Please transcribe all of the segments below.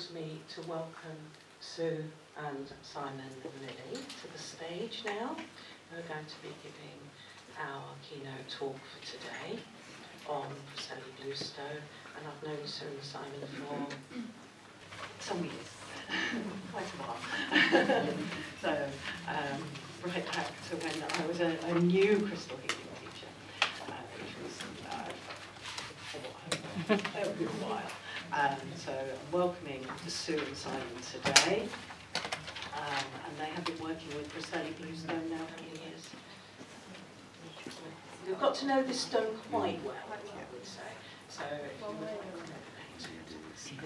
enables me to welcome Sue and Simon Lilly to the stage now. We're going to be giving our keynote talk for today on Preseli Bluestone, and I've known Sue and Simon for some years, quite a while. So, right back to when I was a new crystal healing teacher, which was a good while. So I'm welcoming Sue and Simon today, and they have been working with Preseli Bluestone now for many years. We've got to know this stone quite well, I would say. So if you would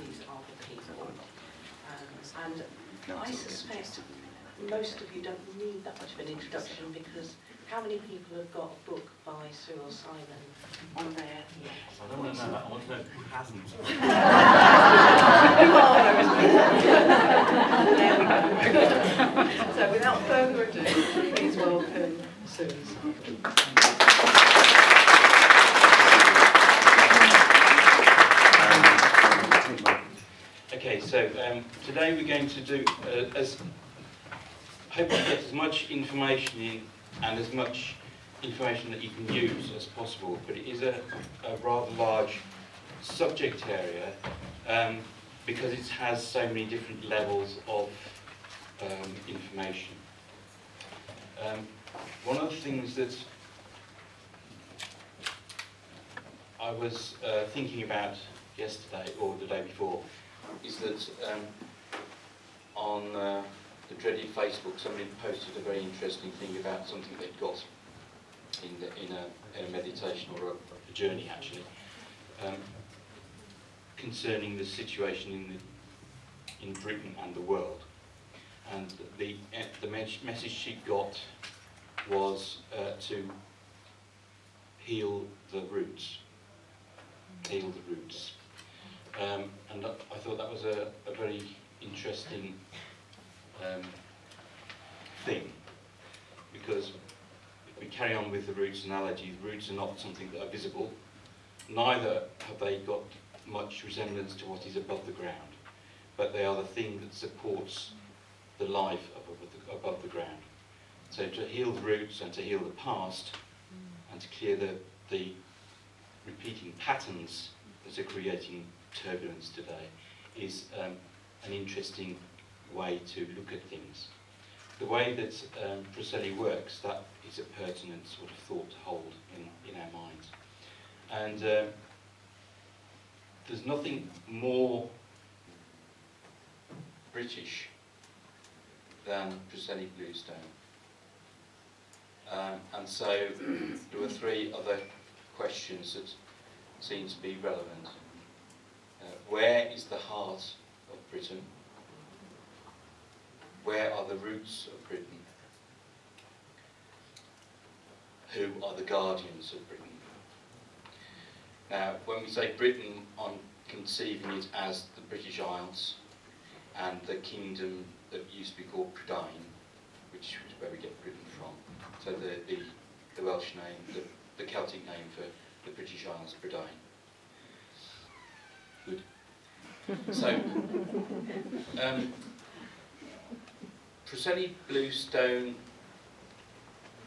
these are the people. And I suspect most of you don't need that much of an introduction, because how many people have got a book by Sue or Simon on their... I don't want to know that, I want to know who hasn't. There we go. So without further ado, please welcome Sue and Simon. Okay, so today we're going to do, hope to get as much information in and as much information that you can use as possible, but it is a rather large subject area because it has so many different levels of information. One of the things that I was thinking about yesterday or the day before is that on the dreaded Facebook, somebody posted a very interesting thing about something they'd got in a meditation or a journey, actually, concerning the situation in Britain and the world. And the message she got was to heal the roots. Heal the roots. And I thought that was a very interesting thing, because if we carry on with the roots analogy, the roots are not something that are visible, neither have they got much resemblance to what is above the ground, but they are the thing that supports the life above the ground. So to heal the roots and to heal the past and to clear the repeating patterns that are creating turbulence today is an interesting way to look at things. The way that Preseli works, that is a pertinent sort of thought to hold in our minds. And there's nothing more British than Preseli Bluestone. And so there were three other questions that seem to be relevant. Where is the heart of Britain? Where are the roots of Britain? Who are the guardians of Britain? Now, when we say Britain, I'm conceiving it as the British Isles and the kingdom that used to be called Prydain, which is where we get Britain from. So the Welsh name, the Celtic name for the British Isles, Prydain. Good. So, Preseli Bluestone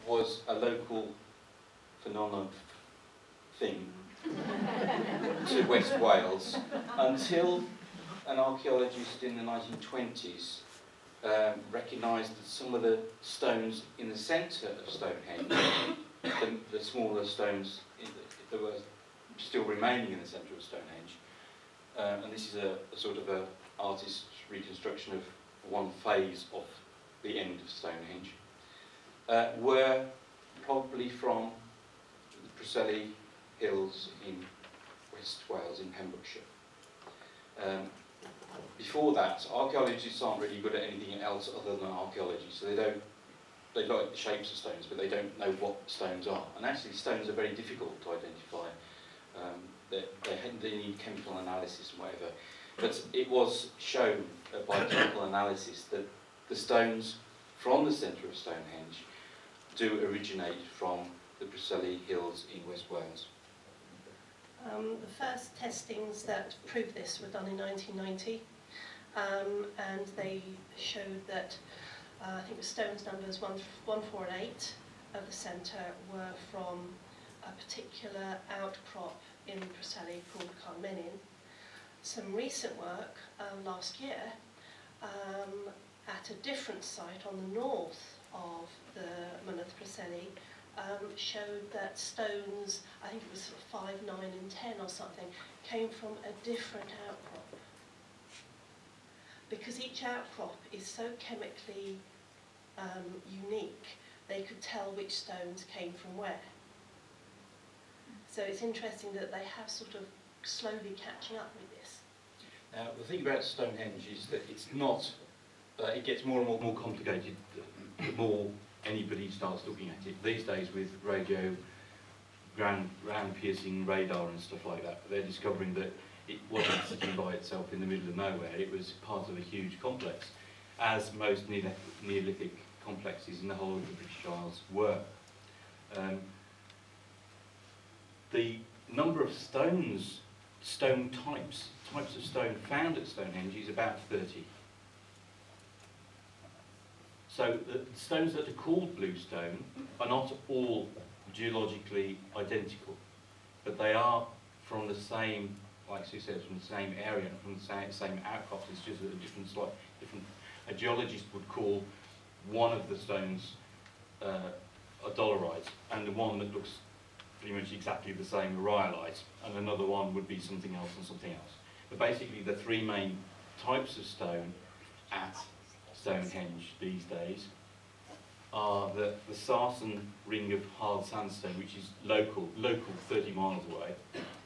was a local phenomenon thing to West Wales until an archaeologist in the 1920s recognised that some of the stones in the centre of Stonehenge, the smaller stones that were still remaining in the centre of Stonehenge, and this is a sort of a artist's reconstruction of one phase of the end of Stonehenge, were probably from the Preseli Hills in West Wales, in Pembrokeshire. Before that, archaeologists aren't really good at anything else other than archaeology, so they look at the shapes of stones, but they don't know what stones are. And actually, stones are very difficult to identify. They need chemical analysis and whatever. But it was shown by chemical analysis that the stones from the centre of Stonehenge do originate from the Preseli Hills in West Wales. The first testings that proved this were done in 1990, and they showed that I think the stones numbers 1, 4 and 8 of the centre were from a particular outcrop in Preseli called Carmenin. Some recent work last year at a different site on the north of the Mynydd Preseli showed that stones, I think it was sort of 5, 9 and 10 or something, came from a different outcrop. Because each outcrop is so chemically unique, they could tell which stones came from where. So it's interesting that they have sort of slowly catching up with this. Now, the thing about Stonehenge is that it's not, it gets more and more complicated the more anybody starts looking at it. These days with radio, ground piercing radar and stuff like that, they're discovering that it wasn't sitting by itself in the middle of nowhere, it was part of a huge complex, as most Neolithic complexes in the whole of the British Isles were. The number of stone types of stone found at Stonehenge is about 30. So the stones that are called bluestone are not all geologically identical, but they are from the same, like Sue says, from the same area and from the same outcrops. It's just different. A geologist would call one of the stones a dolerite, and the one that looks pretty much exactly the same a rhyolite, and another one would be something else and something else. But basically the three main types of stone at Stonehenge these days are the Sarsen ring of hard sandstone, which is local 30 miles away.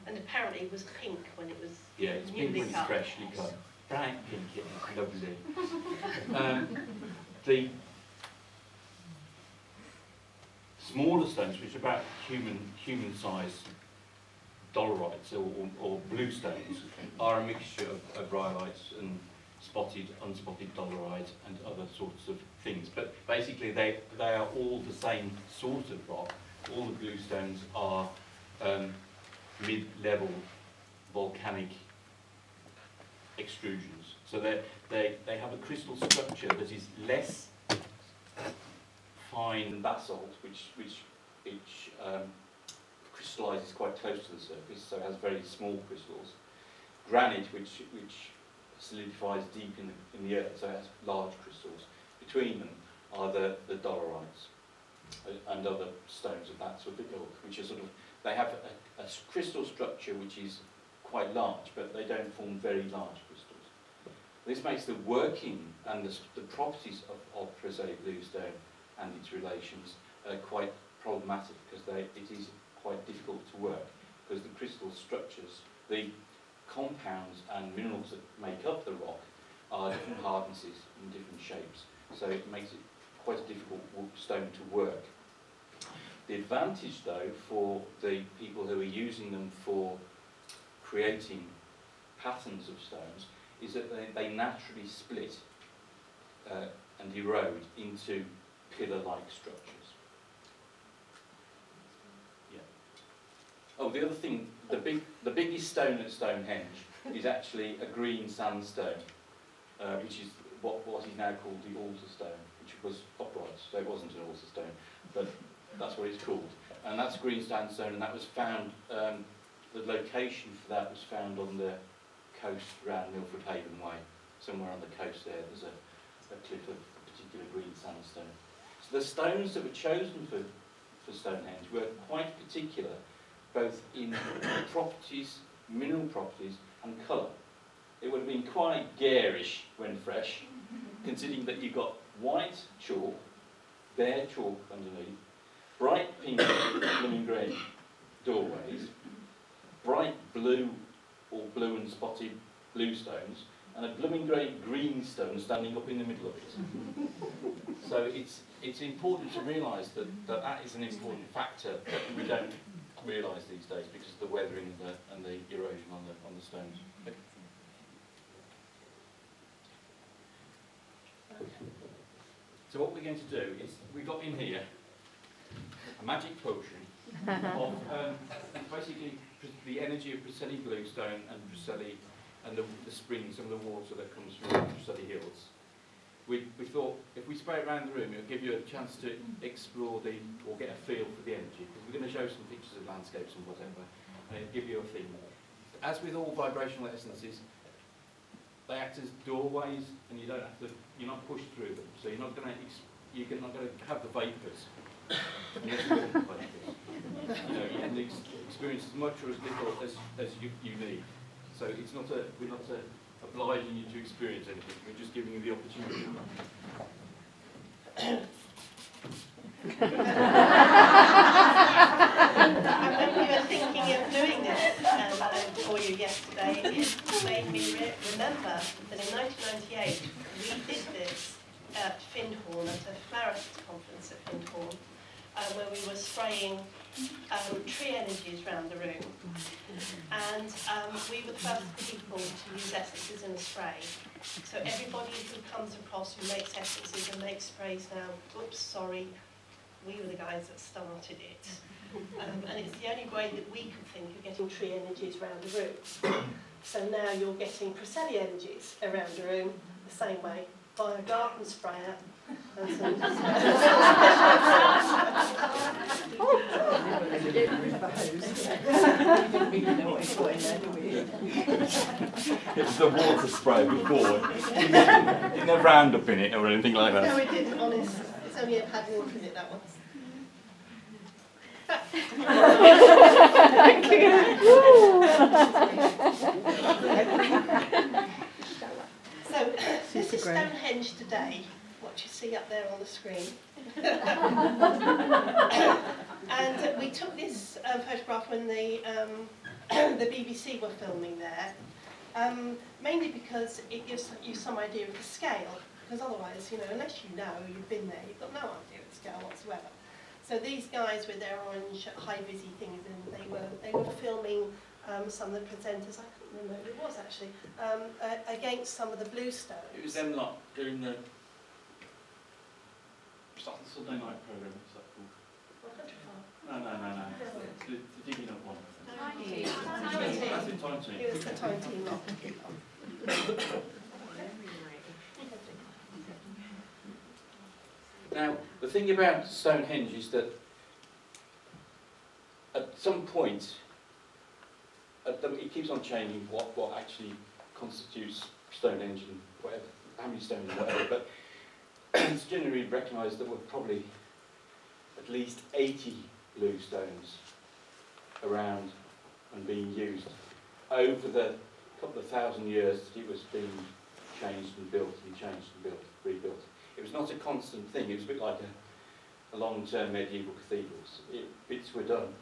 And apparently it was pink when it was Yeah, it's pink when it's freshly cut. Bright pink, it's lovely. The smaller stones, which are about human-sized dolerites or bluestones, are a mixture of rhyolites and unspotted dolerite and other sorts of things. But basically they are all the same sort of rock. All the bluestones are mid-level volcanic extrusions. So they have a crystal structure that is less fine than basalt, which crystallises quite close to the surface, so it has very small crystals. Granite, which solidifies deep in the earth, so it has large crystals. Between them are the dolerites and other stones of that sort of ilk, which are sort of, they have a crystal structure which is quite large, but they don't form very large crystals. This makes the working and the properties of Preseli Bluestone and its relations quite problematic, because it is quite difficult to work, because the crystal structures, the compounds and minerals that make up the rock are different hardnesses and different shapes, so it makes it quite a difficult stone to work. The advantage, though, for the people who are using them for creating patterns of stones is that they naturally split and erode into pillar-like structures. Yeah. Oh, the other thing, the biggest stone at Stonehenge is actually a green sandstone, which is what is now called the altar stone, which was upright, so it wasn't an altar stone, but that's what it's called. And that's green sandstone, and that was found, the location for that was found on the coast around Milford Haven Way. Somewhere on the coast there, there's a cliff of particular green sandstone. So the stones that were chosen for Stonehenge were quite particular, both in properties, mineral properties, and colour. It would have been quite garish when fresh, considering that you've got white chalk, bare chalk underneath, bright pink blooming green doorways, bright blue or blue and spotted blue stones, and a blooming green stone standing up in the middle of it. So it's important to realise that is an important factor that we don't realise these days because of the weathering and the erosion on the stones. Okay. So what we're going to do is, we've got in here a magic potion of basically the energy of Preseli Bluestone and Preseli and the springs, some of the water that comes from the Preseli Hills. We thought if we spray it around the room, it'll give you a chance to explore or get a feel for the energy, because we're going to show some pictures of landscapes and whatever, and it'll give you a feel. As with all vibrational essences, they act as doorways, and you're not pushed through them, so you're not going to have the vapours. Unless you want the vapours. You can experience as much or as little as you need. So we're not obliging you to experience anything, we're just giving you the opportunity. And when we were thinking of doing this for you yesterday, it made me remember that in 1998 we did this at Findhorn, at a florist conference at Findhorn, where we were spraying tree energies around the room. And we were the first people to use essences in a spray. So everybody who comes across who makes essences and makes sprays now, oops, sorry, we were the guys that started it. And it's the only way that we could think of getting tree energies around the room. So now you're getting Preseli energies around the room the same way, by a garden sprayer and some It was the water spray before. Didn't have Roundup in it or anything like that. No, it didn't, honest. It's only had water in it, that one. So, this is Stonehenge today, what you see up there on the screen. And we took this photograph when the BBC were filming there, mainly because it gives you some idea of the scale, because otherwise, unless you've been there, you've got no idea of the scale whatsoever. So these guys with their orange high-vis things, and they were filming some of the presenters, I couldn't remember who it was actually, against some of the Bluestone. It was them lot doing the Sunday night programme, what's that called? No. The digging up one. That's the time team. It was the time team lot. Now, the thing about Stonehenge is that at some point, it keeps on changing what actually constitutes Stonehenge and whatever, how many stones and whatever, but it's generally recognised that there were probably at least 80 bluestones around and being used over the couple of thousand years that it was being changed and built and changed and built, rebuilt. It was not a constant thing. It was a bit like a long-term medieval cathedrals. Bits were done,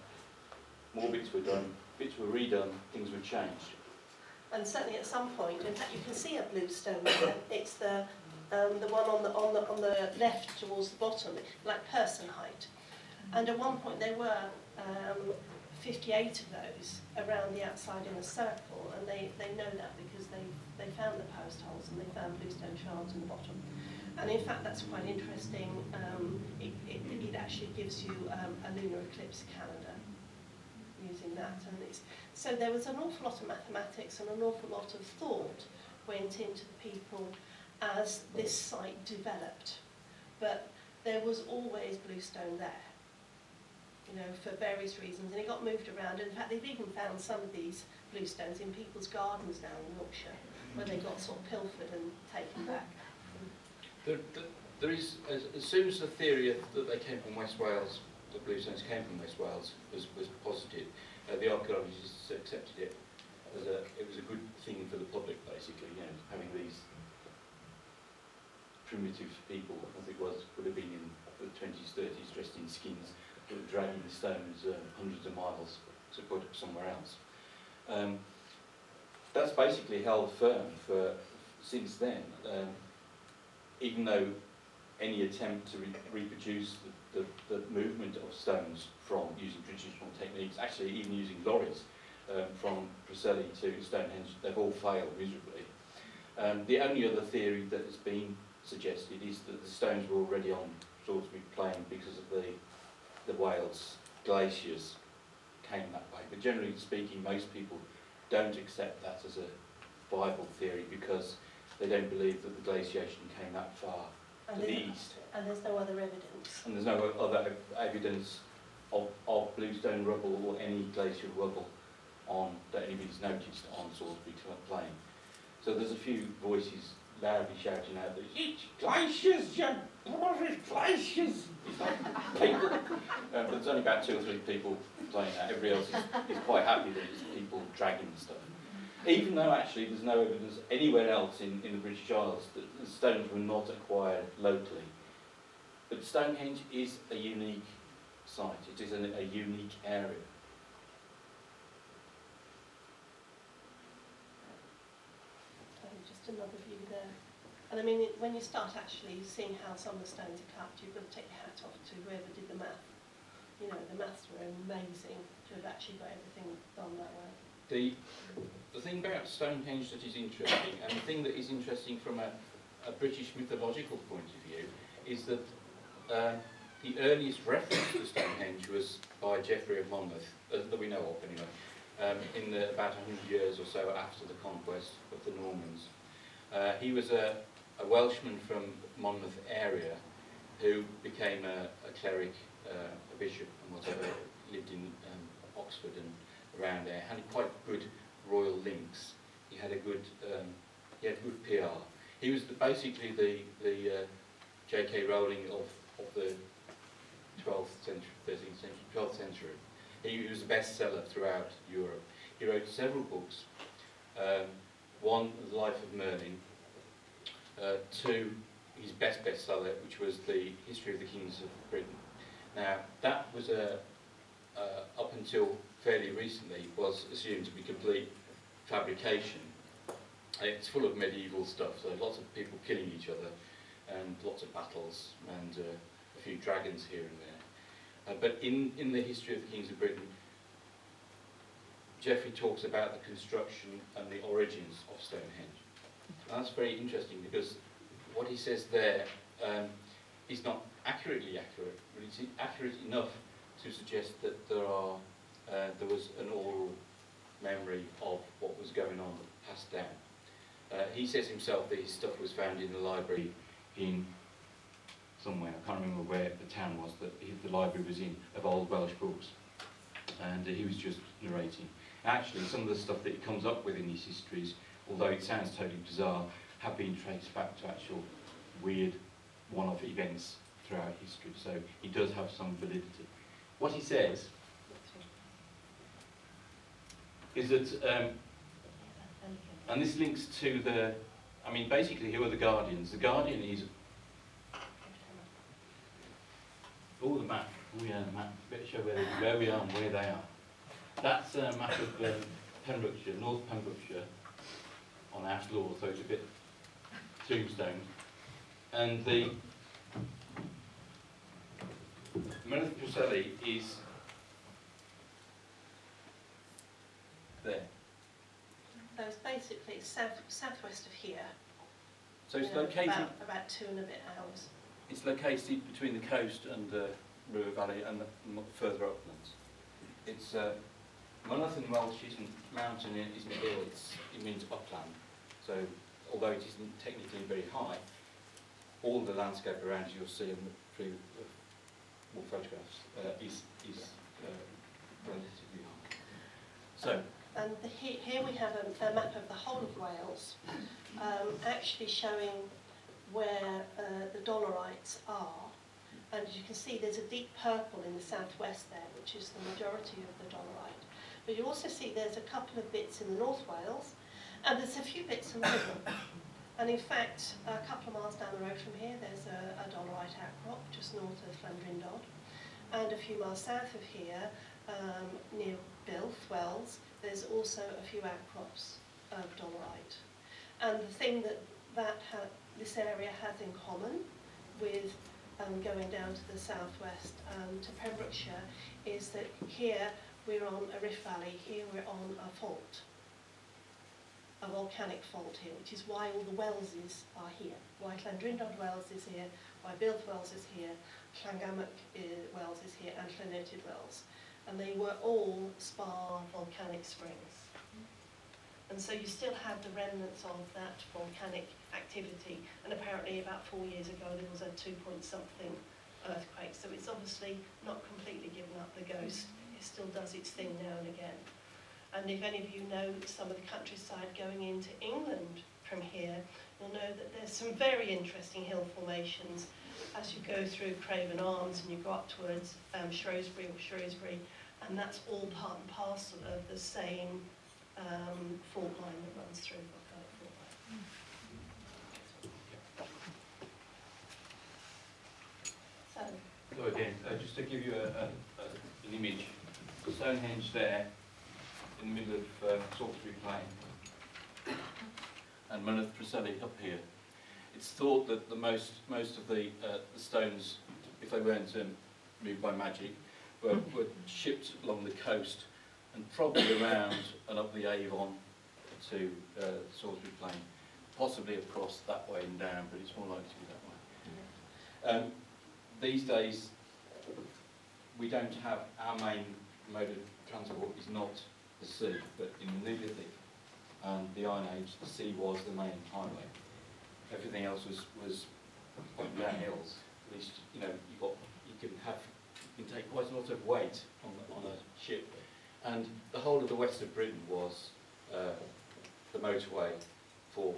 more bits were done, bits were redone, things were changed. And certainly at some point, in fact, you can see a bluestone there. It's the one on the left towards the bottom, like person height. And at one point there were 58 of those around the outside in a circle, and they know that because they found the post holes and they found bluestone shards in the bottom. And in fact, that's quite interesting. It actually gives you a lunar eclipse calendar using that. And so there was an awful lot of mathematics and an awful lot of thought went into the people as this site developed. But there was always bluestone there, for various reasons. And it got moved around. And in fact, they've even found some of these bluestones in people's gardens now in Yorkshire, where they got sort of pilfered and taken back. There is, as soon as the theory that they came from West Wales, the bluestones came from West Wales, was posited, the archaeologists accepted it as it was a good thing for the public, basically, having these primitive people, as it would have been in the 20s, 30s, dressed in skins, that were dragging the stones hundreds of miles to put up somewhere else. That's basically held firm since then. Even though any attempt to reproduce the movement of stones from using traditional techniques, actually even using lorries from Preseli to Stonehenge, they've all failed miserably. The only other theory that has been suggested is that the stones were already on Salisbury Plain because of the Wales glaciers came that way. But generally speaking, most people don't accept that as a viable theory because they don't believe that the glaciation came that far to the east. And there's no other evidence. And there's no other evidence of bluestone rubble or any glacial rubble that anybody's noticed on Salisbury Plain. So there's a few voices loudly shouting out that it's glaciers, you bloody glaciers! It's like people. But there's only about 2 or 3 people playing that. Everybody else is quite happy that it's people dragging stuff. Even though actually there's no evidence anywhere else in the British Isles that the stones were not acquired locally. But Stonehenge is a unique site. It is a unique area. Just another view there. And I mean, when you start actually seeing how some of the stones are cut, you've got to take your hat off to whoever did the math. You know, the maths were amazing to have actually got everything done that way. The thing about Stonehenge that is interesting, and the thing that is interesting from a British mythological point of view, is that the earliest reference to Stonehenge was by Geoffrey of Monmouth, that we know of anyway, in about 100 years or so after the conquest of the Normans. He was a Welshman from Monmouth area who became a cleric, a bishop and whatever, lived in Oxford and around there, had quite good royal links. He had a good, good PR. He was basically the J.K. Rowling of the 12th century, 13th century, 12th century. He was a bestseller throughout Europe. He wrote several books. One, The Life of Merlin. 2, his bestseller, which was The History of the Kings of Britain. Now, that was up until fairly recently, was assumed to be complete fabrication. It's full of medieval stuff, so lots of people killing each other, and lots of battles, and a few dragons here and there. But in the History of the Kings of Britain, Geoffrey talks about the construction and the origins of Stonehenge. And that's very interesting because what he says there is not accurately accurate, but it's accurate enough to suggest that there was an oral memory of what was going on passed down. He says himself that his stuff was found in the library in somewhere, I can't remember where the town was that the library was in, of old Welsh books. And he was just narrating. Actually, some of the stuff that he comes up with in his histories, although it sounds totally bizarre, have been traced back to actual weird one-off events throughout history. So he does have some validity. What he says is that, and this links to basically who are the Guardians? The Guardian is, the map. Oh yeah, the map. Better show where we are and where they are. That's a map of Pembrokeshire, North Pembrokeshire, on Ash Law, so it's a bit tombstone. And the Meneth Preseli is there. So it's basically southwest of here. So it's located. About 2 and a bit hours. It's located between the coast and the River Valley and the further uplands. It's Monmouth in Welsh isn't mountain, it isn't hill, it means upland. So although it isn't technically very high, all the landscape around you, you'll see through more photographs, is relatively high. So. And here we have a map of the whole of Wales, actually showing where the dolerites are. And as you can see, there's a deep purple in the southwest there, which is the majority of the dolerite. But you also see there's a couple of bits in the North Wales, and there's a few bits in the middle. And in fact, a couple of miles down the road from here, there's a dolerite outcrop just north of Llandrindod. And a few miles south of here, near Bilth, Wells, there's also a few outcrops of dolerite. And the thing that this area has in common with going down to the southwest to Pembrokeshire is that here we're on a rift valley, here we're on a fault, a volcanic fault here, which is why all the Welleses are here. Why Llandrindod Wells is here, why Bilth Wells is here, Llangamach Wells is here, and Llanyertid Wells. And they were all spa volcanic springs. And so you still have the remnants of that volcanic activity. And apparently about 4 years ago there was a 2-point-something earthquake. So it's obviously not completely given up the ghost. It still does its thing now and again. And if any of you know some of the countryside going into England from here, you'll know that there's some very interesting hill formations as you go through Craven Arms and you go up towards Shrewsbury, and that's all part and parcel of the same fault line that runs through volcanic fault line. So, So again, just to give you an image, Stonehenge there, in the middle of Salisbury Plain, and Mynydde Preseli up here. It's thought that the most of the stones, if they weren't moved by magic, were shipped along the coast and probably around and up the Avon to Salisbury Plain, possibly across that way and down, but it's more likely to be that way. These days, we don't have, our main mode of transport is not the sea, but in the Neolithic and the Iron Age, the sea was the main highway. Everything else was going down hills. At least, you know, you can take quite a lot of weight on a ship, and the whole of the west of Britain was the motorway for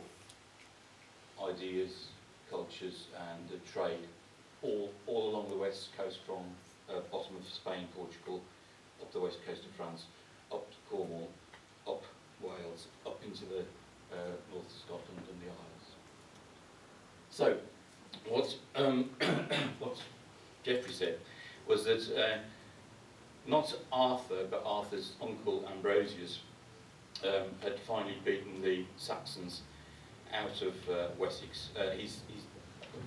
ideas, cultures, and trade, all along the west coast from bottom of Spain, Portugal, up the west coast of France, up to Cornwall, up Wales, up into the north of Scotland and the Isles. So, what Geoffrey said was that not Arthur, but Arthur's uncle Ambrosius had finally beaten the Saxons out of Wessex. His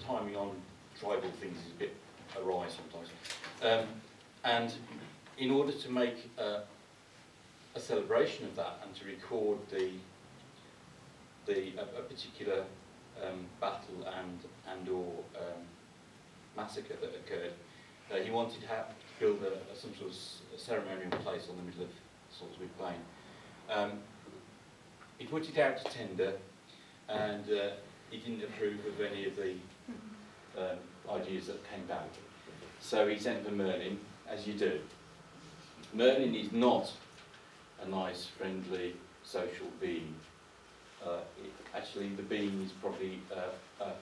timing on tribal things is a bit awry sometimes. And in order to make a celebration of that and to record a particular battle and/or massacre that occurred, he wanted to build some sort of ceremonial place on the middle of Salisbury Plain. He put it out to tender, and he didn't approve of any of the ideas that came back. So he sent for Merlin, as you do. Merlin is not a nice, friendly, social being. Actually, the being is probably a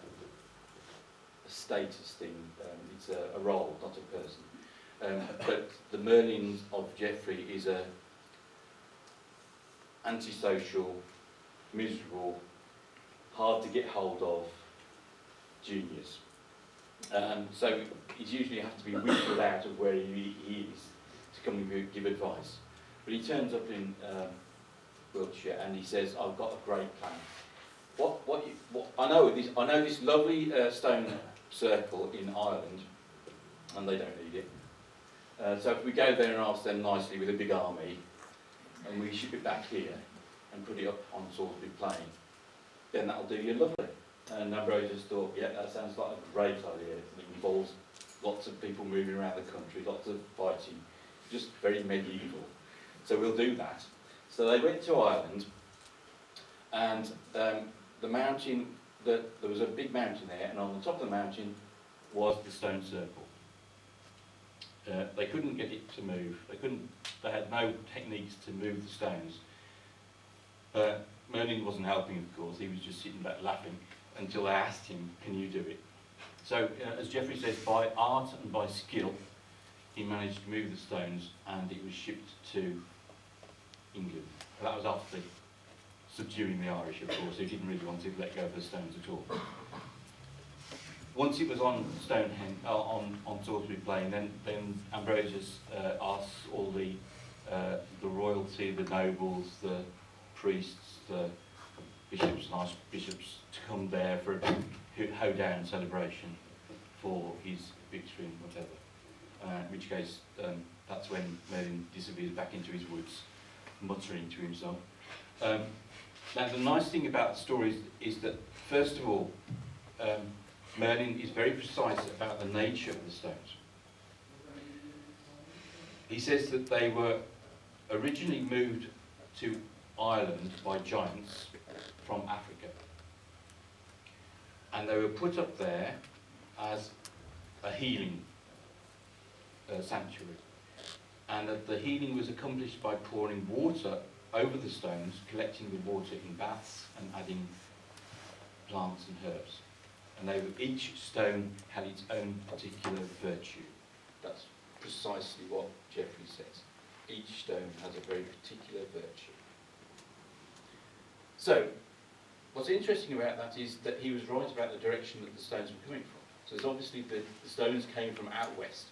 status thing. It's a role, not a person. But the Merlin of Geoffrey is a antisocial, miserable, hard to get hold of genius. So he's usually have to be whistled out of where he is to come and give advice. But he turns up in Wiltshire and he says, "I've got a great plan. I know this lovely stone circle in Ireland, and they don't need it. So if we go there and ask them nicely with a big army, and we ship it back here and put it up on Salisbury Plain, then that'll do you lovely." And Ambrosius thought, yeah, that sounds like a great idea. It involves lots of people moving around the country, lots of fighting, just very medieval. So we'll do that. So they went to Ireland, and the mountain, there was a big mountain there, and on the top of the mountain was the stone circle. They couldn't get it to move. They had no techniques to move the stones. Merlin wasn't helping, of course. He was just sitting back laughing until they asked him, "Can you do it?" So, as Geoffrey says, by art and by skill, he managed to move the stones, and it was shipped to England. And that was after subduing the Irish, of course, who didn't really want to let go of the stones at all. Once it was on Stonehenge, on Salisbury Plain, then Ambrosius asked all the royalty, the nobles, the priests, the bishops and archbishops to come there for a hoedown celebration for his victory and whatever. In which case, that's when Merlin disappears back into his woods, muttering to himself. Now, the nice thing about the stories is that, first of all, Merlin is very precise about the nature of the stones. He says that they were originally moved to island by giants from Africa. And they were put up there as a healing sanctuary. And that the healing was accomplished by pouring water over the stones, collecting the water in baths and adding plants and herbs. And each stone had its own particular virtue. That's precisely what Geoffrey says. Each stone has a very particular virtue. So, what's interesting about that is that he was right about the direction that the stones were coming from. So there's obviously the stones came from out west.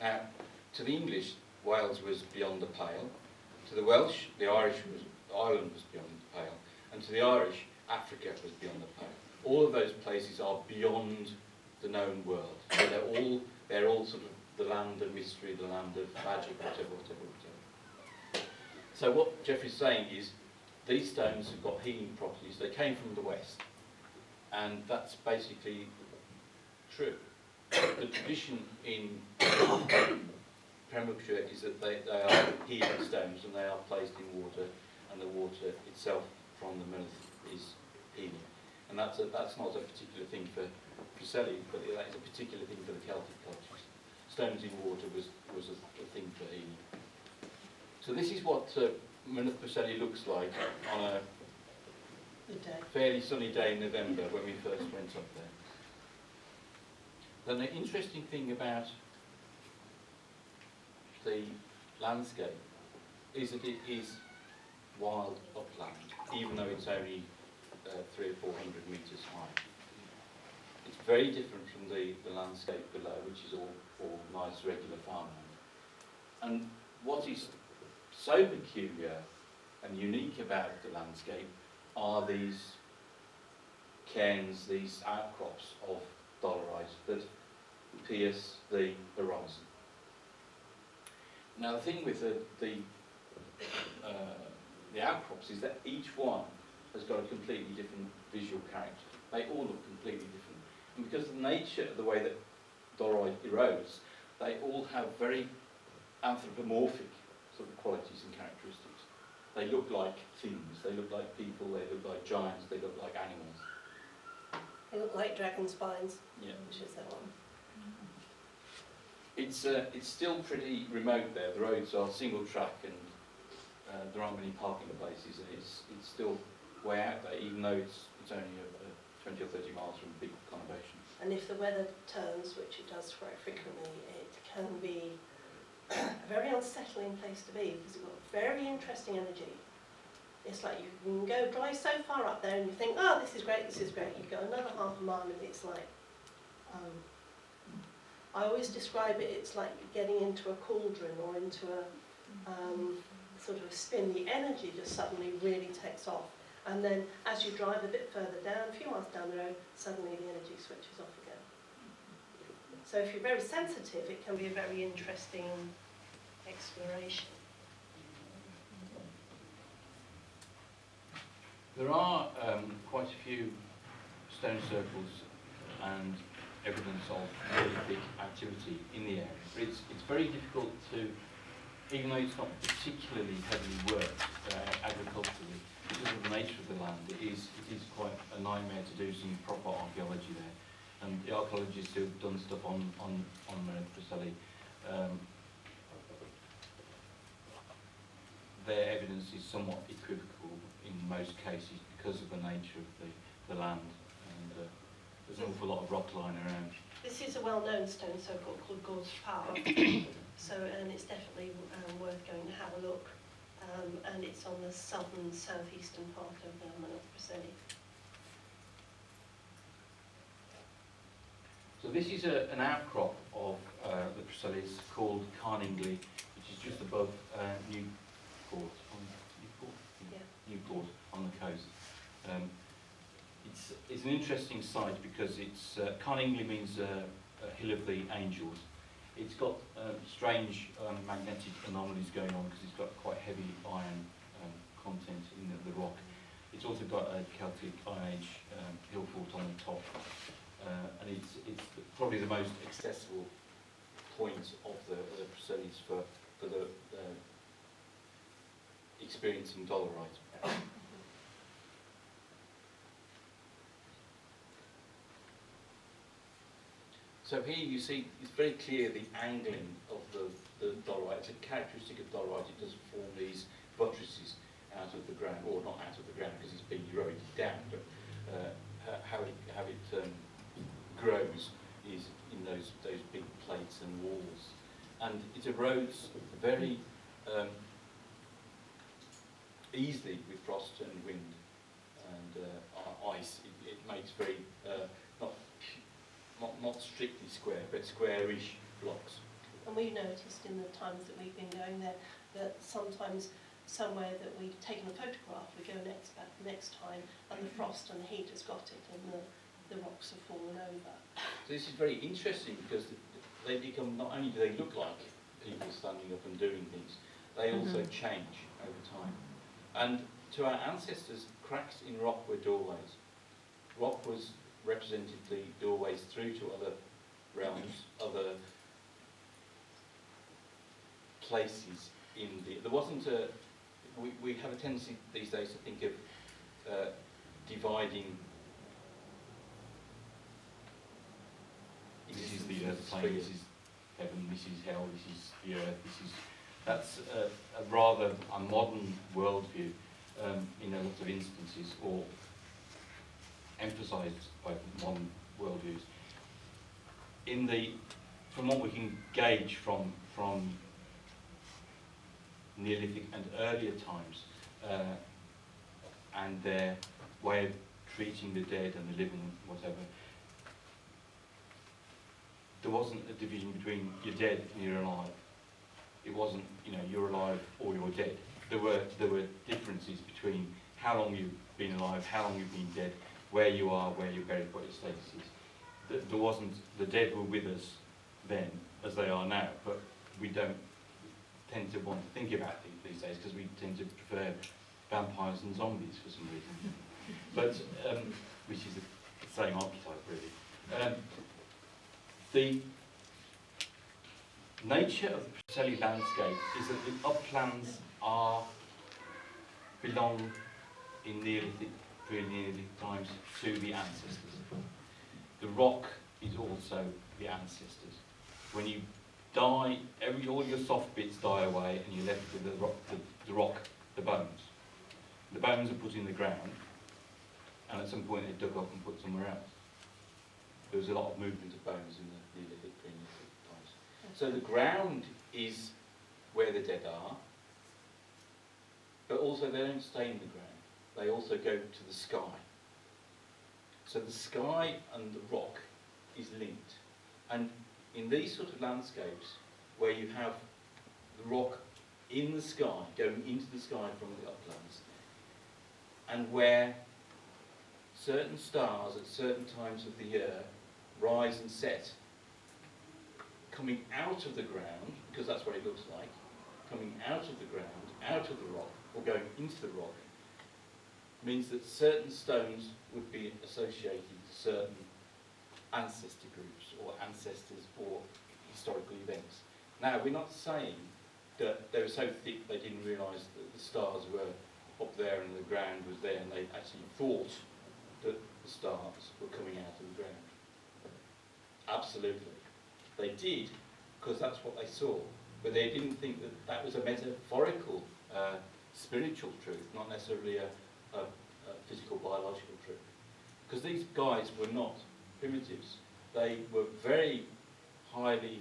Now, to the English, Wales was beyond the pale. To the Welsh, the Irish Ireland was beyond the pale. And to the Irish, Africa was beyond the pale. All of those places are beyond the known world. So they're all sort of the land of mystery, the land of magic, whatever. So what Geoffrey's saying is, these stones have got healing properties. They came from the west, and that's basically true. The tradition in Pembrokeshire is that they are healing stones, and they are placed in water, and the water itself from the Mynyddoch is healing. And that's not a particular thing for Preseli, but that is a particular thing for the Celtic cultures. Stones in water was a thing for healing. So this is what Mynyddoch Preseli looks like on a fairly sunny day in November when we first went up there. Then the interesting thing about the landscape is that it is wild upland, even though it's only 300 or 400 metres high. It's very different from the landscape below, which is all nice regular farmland. And what is so peculiar and unique about the landscape are these cairns, these outcrops of dolerite that pierce the horizon. Now the thing with the outcrops is that each one has got a completely different visual character. They all look completely different. And because of the nature of the way that dolerite erodes, they all have very anthropomorphic sort of qualities and characteristics. They look like things, they look like people, they look like giants, they look like animals. They look like dragon spines, Yeah. which is that one. It's still pretty remote there. The roads are single track and there aren't many parking places, and it's still way out there, even though it's only 20 or 30 miles from a big conurbation. And if the weather turns, which it does quite frequently, it can be a very unsettling place to be because it's got very interesting energy. It's like you can go drive so far up there and you think, oh, this is great, this is great. You go another half a mile and it's like, I always describe it, it's like getting into a cauldron or into a sort of a spin. The energy just suddenly really takes off. And then as you drive a bit further down, a few miles down the road, suddenly the energy switches off again. So if you're very sensitive, it can be a very interesting exploration. There are quite a few stone circles and evidence of Neolithic activity in the area. But it's very difficult to, even though it's not particularly heavily worked agriculturally, because of the nature of the land, it is quite a nightmare to do some proper archaeology there. And the archaeologists who have done stuff on Preseli, their evidence is somewhat equivocal in most cases because of the nature of the land, and there's an awful lot of rock lying around. This is a well-known stone circle called Gord's Power, so and it's definitely worth going to have a look. And it's on the southeastern part of Mynyddoch Preseli. So this is an outcrop of the Preselis called Carningley, which is just above Newport on the coast. It's an interesting site because it's Carningley means Hill of the Angels. It's got strange magnetic anomalies going on because it's got quite heavy iron content in the rock. It's also got a Celtic Iron Age hill fort on the top, and it's probably the most accessible point of the Preselis for the experiencing dolerite. So here you see it's very clear the angling of the dolerite. It's a characteristic of dolerite. It does form these buttresses out of the ground, or not out of the ground because it's been eroded down, but how it grows is in those big plates and walls, and it erodes very easily with frost and wind and ice. It makes very not strictly square, but squarish blocks. And we've noticed in the times that we've been going there that sometimes somewhere that we've taken a photograph, we go next time, and the frost and the heat has got it, and the rocks have fallen over. So this is very interesting because they become, not only do they look like people standing up and doing things, they also change over time. And to our ancestors, cracks in rock were doorways. Rock was represented the doorways through to other realms, other places in the... There wasn't a... We have a tendency these days to think of dividing... This is the earth plane, this is heaven, this is hell, this is the earth, this is... That's a rather a modern worldview in a lot of instances, or emphasised by modern worldviews. From what we can gauge from Neolithic and earlier times, and their way of treating the dead and the living, whatever, there wasn't a division between you're dead and you're alive. It wasn't, you're alive or you're dead. There were differences between how long you've been alive, how long you've been dead, where you are, where you're buried, what your status is. There wasn't, the dead were with us then, as they are now, but we don't tend to want to think about these days because we tend to prefer vampires and zombies for some reason. But, which is the same archetype really. The nature of the Preseli landscape is that the uplands belong in Neolithic, pre-Neolithic times to the ancestors. The rock is also the ancestors. When you die, all your soft bits die away and you're left with the rock, the bones. The bones are put in the ground, and at some point they're dug up and put somewhere else. There was a lot of movement of bones in the Neolithic, pre-Neolithic times. So the ground is where the dead are, but also they don't stay in the ground. They also go to the sky. So the sky and the rock is linked. And in these sort of landscapes, where you have the rock in the sky, going into the sky from the uplands, and where certain stars at certain times of the year rise and set, coming out of the ground, because that's what it looks like, coming out of the ground, out of the rock, or going into the rock, means that certain stones would be associated to certain ancestor groups, or ancestors, or historical events. Now, we're not saying that they were so thick they didn't realise that the stars were up there and the ground was there, and they actually thought that the stars were coming out of the ground. Absolutely. They did, because that's what they saw, but they didn't think that that was a metaphorical, spiritual truth, not necessarily a physical, biological truth. Because these guys were not primitives. They were very highly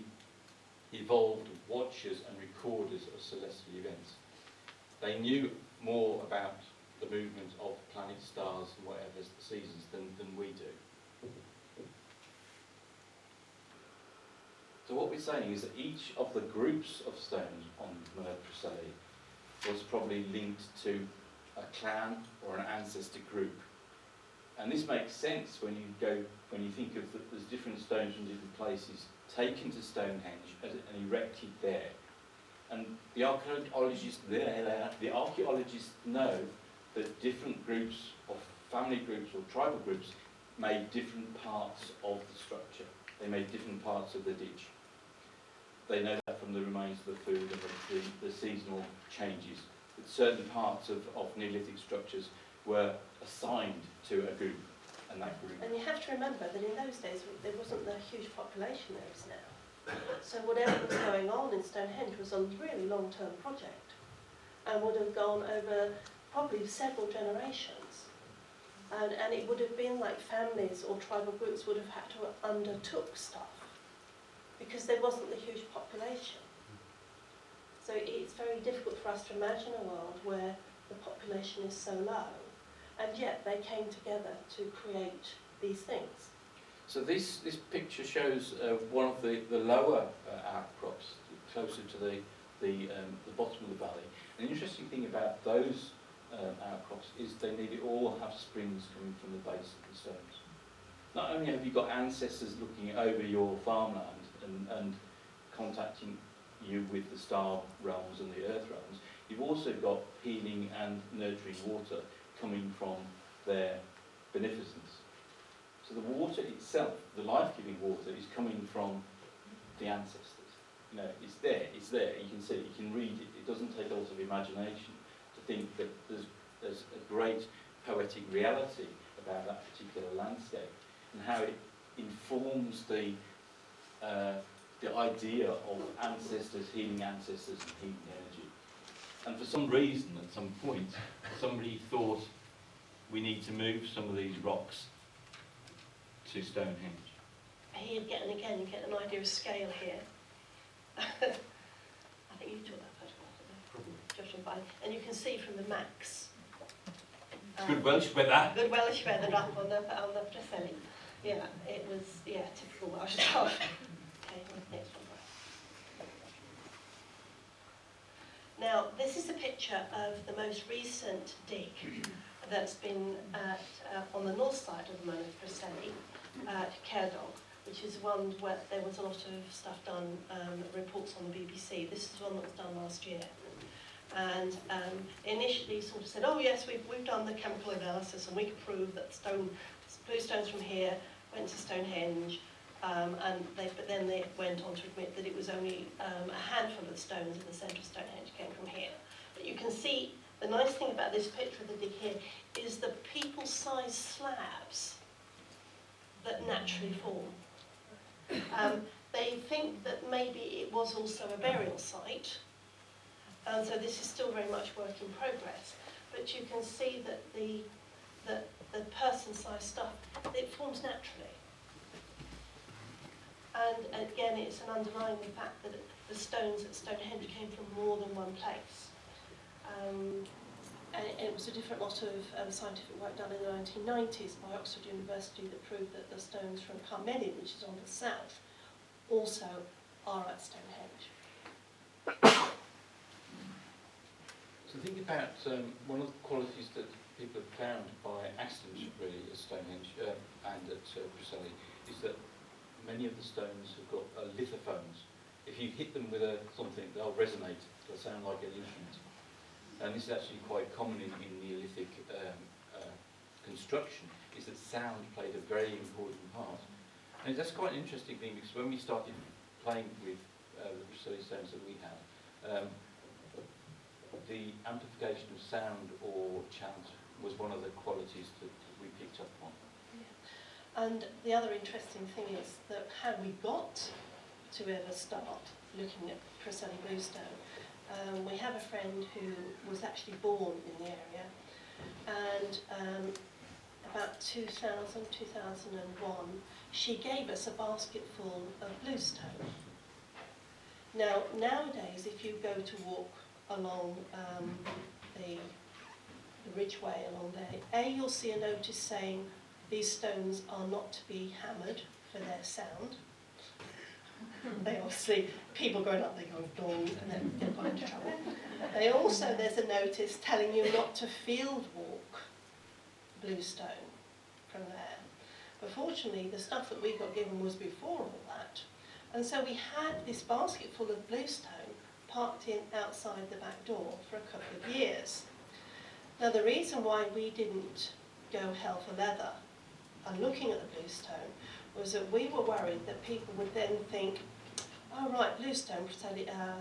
evolved watchers and recorders of celestial events. They knew more about the movement of planets, stars, and whatever the seasons than we do. So what we're saying is that each of the groups of stones on Preseli was probably linked to a clan or an ancestor group. And this makes sense when you think of there's different stones from different places taken to Stonehenge and erected there. And the archaeologists know that different groups of family groups or tribal groups made different parts of the structure. They made different parts of the ditch. They know that from the remains of the food and the seasonal changes certain parts of Neolithic structures were assigned to a group, and that group. And you have to remember that in those days there wasn't the huge population there is now. So whatever was going on in Stonehenge was a really long-term project and would have gone over probably several generations. And it would have been like families or tribal groups would have had to undertook stuff because there wasn't the huge population. So it's very difficult for us to imagine a world where the population is so low, and yet they came together to create these things. So this picture shows one of the lower outcrops, closer to the bottom of the valley. And the interesting thing about those outcrops is they nearly all have springs coming from the base of the stones. Not only have you got ancestors looking over your farmland and contacting you with the star realms and the earth realms, you've also got healing and nurturing water coming from their beneficence. So the water itself, the life-giving water, is coming from the ancestors. You know, it's there, you can see it, you can read it. It doesn't take a lot of imagination to think that there's a great poetic reality about that particular landscape and how it informs the idea of ancestors, healing ancestors and healing energy. And for some reason, at some point, somebody thought we need to move some of these rocks to Stonehenge. Here again, you get an idea of scale here. I think you took that photograph, Probably. judging by, and you can see from the max. Good Welsh weather. Good Welsh weather up on the Preseli. Yeah, it was typical Welsh stuff. Okay, next one. Now, this is a picture of the most recent dig that's been on the north side of the Moat of Preseli, at Cerdog, which is one where there was a lot of stuff done, reports on the BBC. This is one that was done last year. And initially sort of said, oh yes, we've done the chemical analysis and we can prove that blue stones from here went to Stonehenge, but then they went on to admit that it was only a handful of stones in the centre of Stonehenge came from here. But you can see, the nice thing about this picture of the dig here is the people-sized slabs that naturally form. They think that maybe it was also a burial site, and so this is still very much work in progress. But you can see that the person-sized stuff, it forms naturally. And again, it's an underlying the fact that the stones at Stonehenge came from more than one place. And it was a different lot of scientific work done in the 1990s by Oxford University that proved that the stones from Carmelian, which is on the south, also are at Stonehenge. So think about one of the qualities that people have found by accident really at Stonehenge and at Preseli is that many of the stones have got lithophones. If you hit them with something, they'll resonate, they'll sound like an instrument. And this is actually quite common in Neolithic construction, is that sound played a very important part. And that's quite an interesting thing, because when we started playing with the Preseli stones that we had, the amplification of sound or chant was one of the qualities that we picked up on. Yeah. And the other interesting thing is that how we got to ever start looking at Preseli Bluestone. We have a friend who was actually born in the area, and about 2000, 2001, she gave us a basketful of bluestone. Now, nowadays, if you go to walk along the ridgeway along there, you'll see a notice saying these stones are not to be hammered for their sound. They obviously, people going up, they go dong, and they're going into trouble. They also, there's a notice telling you not to field walk bluestone from there. But fortunately, the stuff that we got given was before all that. And so we had this basket full of bluestone parked in outside the back door for a couple of years. Now, the reason why we didn't go hell for leather and looking at the bluestone was that we were worried that people would then think, oh right, Bluestone,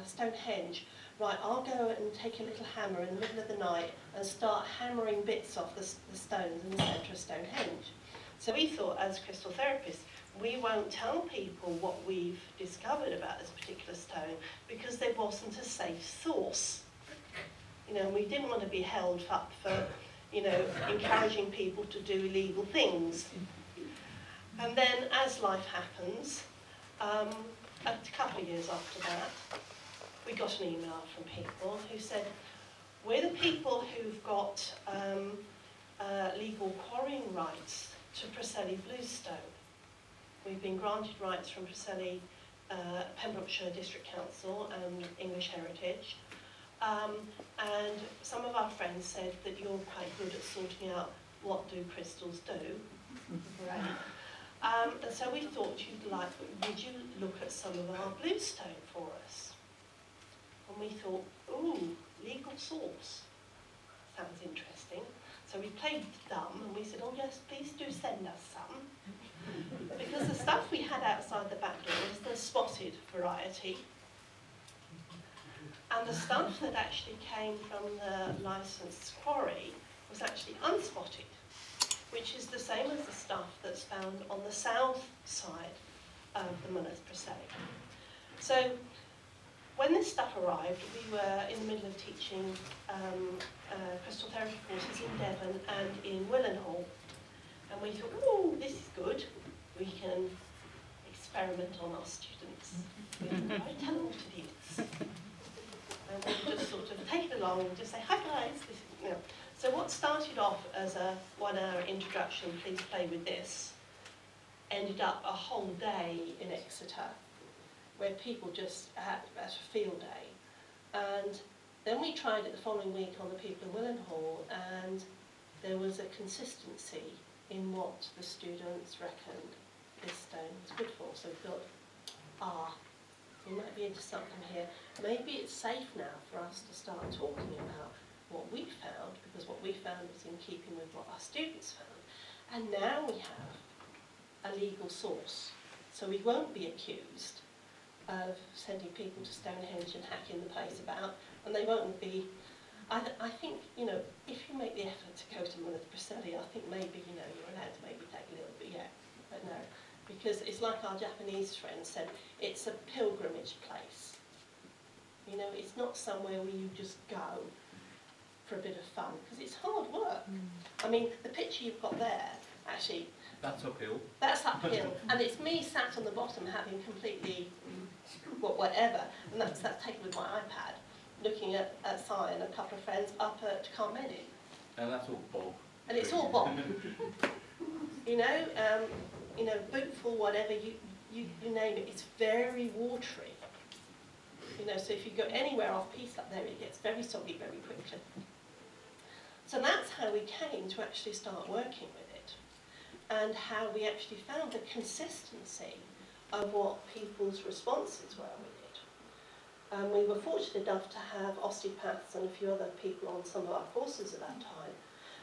Stonehenge. Right, I'll go and take a little hammer in the middle of the night and start hammering bits off the stones in the centre of Stonehenge. So we thought, as crystal therapists, we won't tell people what we've discovered about this particular stone because there wasn't a safe source. You know, we didn't want to be held up for, you know, encouraging people to do illegal things. And then, as life happens, a couple of years after that, we got an email from people who said, we're the people who've got legal quarrying rights to Preseli Bluestone. We've been granted rights from Preseli, Pembrokeshire District Council and English Heritage. And some of our friends said that you're quite good at sorting out what do crystals do. Right. And so we thought would you look at some of our bluestone for us? And we thought, ooh, legal source. Sounds interesting. So we played dumb and we said, oh yes, please do send us some. Because the stuff we had outside the back door was the spotted variety. And the stuff that actually came from the licensed quarry was actually unspotted, which is the same as the stuff that's found on the south side of the Mullers Preseli. So when this stuff arrived, we were in the middle of teaching crystal therapy courses in Devon and in Willenhall. And we thought, oh, this is good. We can experiment on our students. We can tell them what it is. And we'll just sort of take it along and just say, hi guys. This is, you know. So what started off as a 1 hour introduction, please play with this, ended up a whole day in Exeter, where people just had a field day. And then we tried it the following week on the people in Willenhall, and there was a consistency in what the students reckoned this stone was good for. So we thought, we might be into something here. Maybe it's safe now for us to start talking about what we found, because what we found was in keeping with what our students found. And now we have a legal source. So we won't be accused of sending people to Stonehenge and hacking the place about, and they won't be. I think, you know, if you make the effort to go to Mullers Preseli, I think maybe, you know, you're allowed to maybe take a little bit, yeah, but no. Because it's like our Japanese friend said, it's a pilgrimage place. You know, it's not somewhere where you just go for a bit of fun, because it's hard work. I mean, the picture you've got there, actually, That's uphill. that's uphill, and it's me sat on the bottom having completely whatever, and that's taken with my iPad, looking at Si and a couple of friends up at Carmody. And that's all bog. And it's all bog. You know, bootful, whatever, you name it, it's very watery. You know, so if you go anywhere off piste up there, it gets very soggy very quickly. So that's how we came to actually start working with it, and how we actually found the consistency of what people's responses were with it. And we were fortunate enough to have osteopaths and a few other people on some of our courses at that time,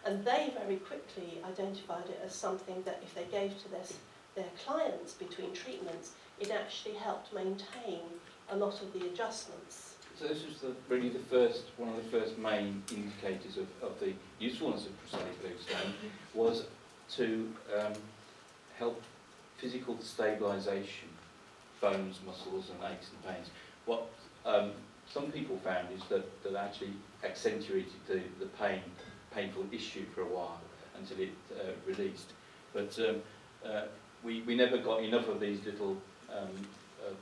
and they very quickly identified it as something that if they gave to their clients between treatments, it actually helped maintain a lot of the adjustments. So this was really one of the first main indicators of the usefulness of Preseli Bluestone, was to help physical stabilisation, bones, muscles and aches and pains. What some people found is that actually accentuated the painful issue for a while until it released. But we never got enough of these little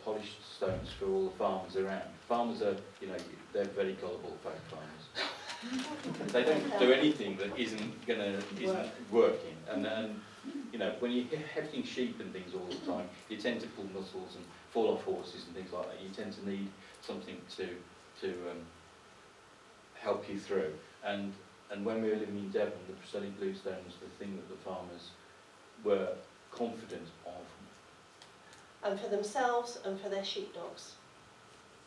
polished stones for all the farmers around. Farmers are, you know, they're very gullible folk farmers. They don't do anything that isn't working. And you know, when you're hefting sheep and things all the time, you tend to pull muscles and fall off horses and things like that. You tend to need something to help you through. And when we were living in Devon, the Preseli Bluestone was the thing that the farmers were confident of. And for themselves and for their sheepdogs,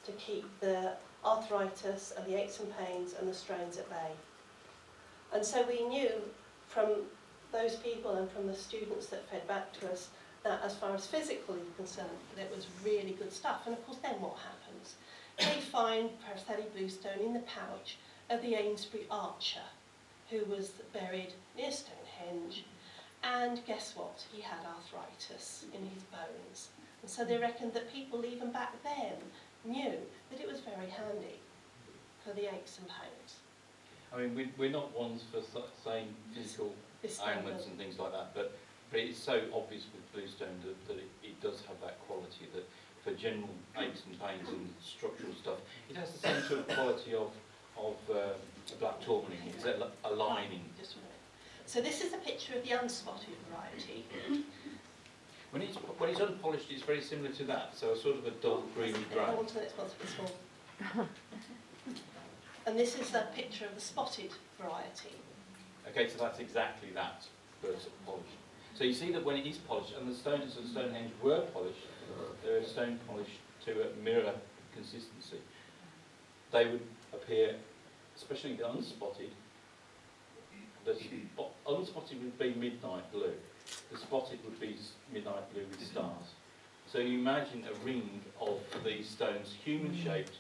to keep the arthritis and the aches and pains and the strains at bay. And so we knew from those people and from the students that fed back to us that as far as physical is concerned, that it was really good stuff. And of course then what happens? They find Preseli Bluestone in the pouch of the Amesbury archer, who was buried near Stonehenge, and guess what? He had arthritis in his bones. And so they reckoned that people even back then knew that it was very handy for the aches and pains. I mean, we're not ones for saying physical ailments and things like that, but it's so obvious with Bluestone that it does have that quality, that for general aches and pains and structural stuff, it has the same sort of quality of black tourmaline. It's a lining. Just a minute. So this is a picture of the unspotted variety. When it's unpolished, it's very similar to that, so a sort of a dull greeny grey. I want to it's supposed to be small. And this is a picture of the spotted variety. Okay, so that's exactly that, but it's polished. So you see that when it is polished, and the stones of Stonehenge were polished, they were stone polished to a mirror consistency, they would appear, especially the unspotted, unspotted would be midnight blue, the spotted would be midnight blue with stars. So you imagine a ring of these stones, human-shaped,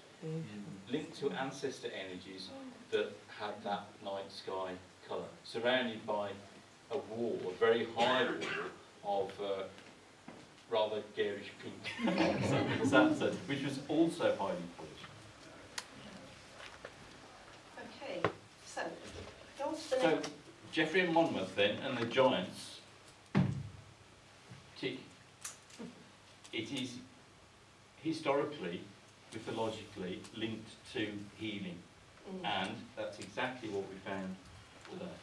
linked to ancestor energies that had that night sky colour, surrounded by a wall, a very high wall of rather garish pink sandstone, which was also highly polished. Okay, so go on to the So next. Geoffrey and Monmouth then, and the giants, tick. It is historically, mythologically linked to healing, and that's exactly what we found today.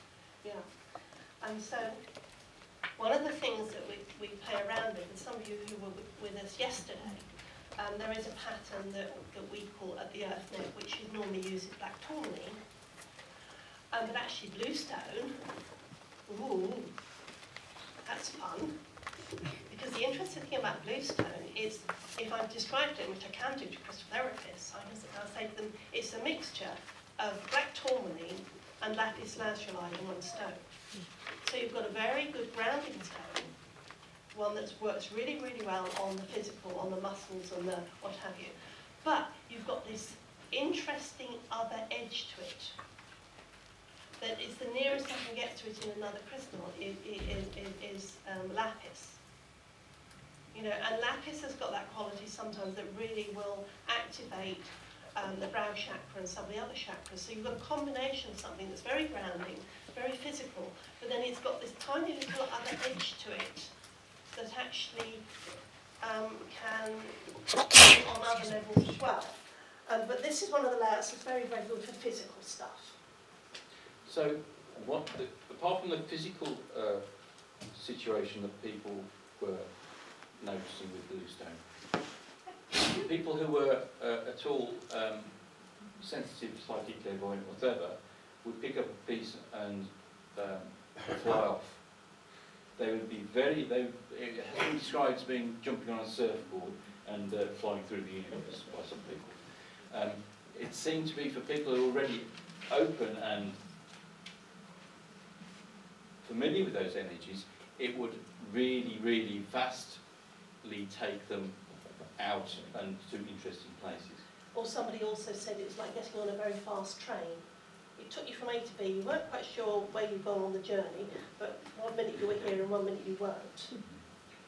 Yeah. And so one of the things that we play around with, and some of you who were with us yesterday, there is a pattern that we call at the earth neck, which is normally used in black tourmaline, but actually bluestone, ooh, that's fun. Because the interesting thing about bluestone is, if I've described it, which I can do to crystal therapists, I'll say to them, it's a mixture of black tourmaline and lapis lazuli in one stone. So you've got a very good grounding stone, one that works really, really well on the physical, on the muscles and the what have you. But you've got this interesting other edge to it. That is the nearest I can get to it in another crystal is lapis. You know, and lapis has got that quality sometimes that really will activate the brow chakra and some of the other chakras. So you've got a combination of something that's very grounding, very physical, but then it's got this tiny little other edge to it that actually can on other levels as well. But this is one of the layouts that's very, very good for physical stuff. So, apart from the physical situation that people were noticing with bluestone, people who were at all sensitive, psychic, clairvoyant, whatever, would pick up a piece and fly off. They would be it has been described as being jumping on a surfboard and flying through the universe by some people. It seemed to be for people who are already open and familiar with those energies, it would really, really vastly take them out and to interesting places. Or somebody also said it was like getting on a very fast train. It took you from A to B, you weren't quite sure where you'd gone on the journey, but 1 minute you were here and 1 minute you weren't.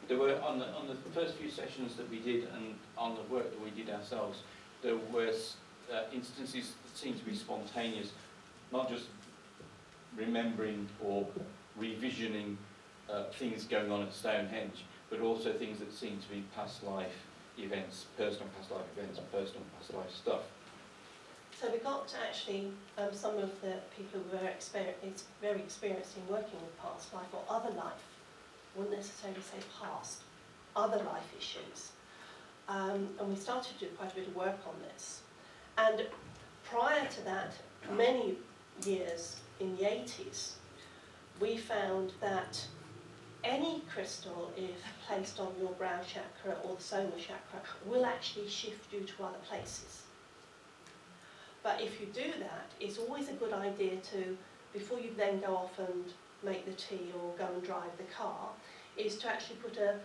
There were, on the first few sessions that we did and on the work that we did ourselves, there were instances that seemed to be spontaneous, not just remembering or revisioning things going on at Stonehenge, but also things that seemed to be past life events, personal past life events, personal past life stuff. So we got to actually some of the people who were very experienced in working with past life or other life, wouldn't necessarily say past, other life issues. And we started to do quite a bit of work on this. And prior to that, many years in the 80s, we found that any crystal, if placed on your brow chakra or the soma chakra, will actually shift you to other places. But if you do that, it's always a good idea to, before you then go off and make the tea or go and drive the car, is to actually put a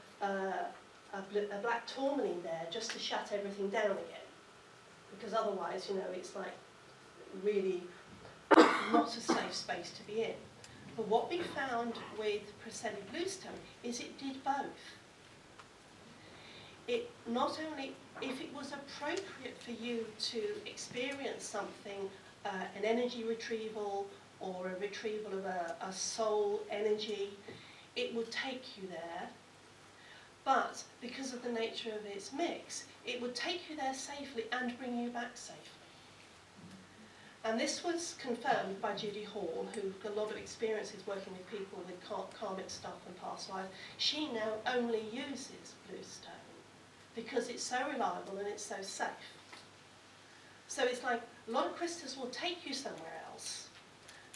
black tourmaline there just to shut everything down again. Because otherwise, you know, it's like really not a safe space to be in. But what we found with Preseli Bluestone is it did both. It not only, if it was appropriate for you to experience something, an energy retrieval or a retrieval of a soul energy, it would take you there. But because of the nature of its mix, it would take you there safely and bring you back safely. And this was confirmed by Judy Hall, who's got a lot of experiences working with people with karmic stuff and past life. She now only uses Bluestone because it's so reliable and it's so safe. So it's like a lot of crystals will take you somewhere else,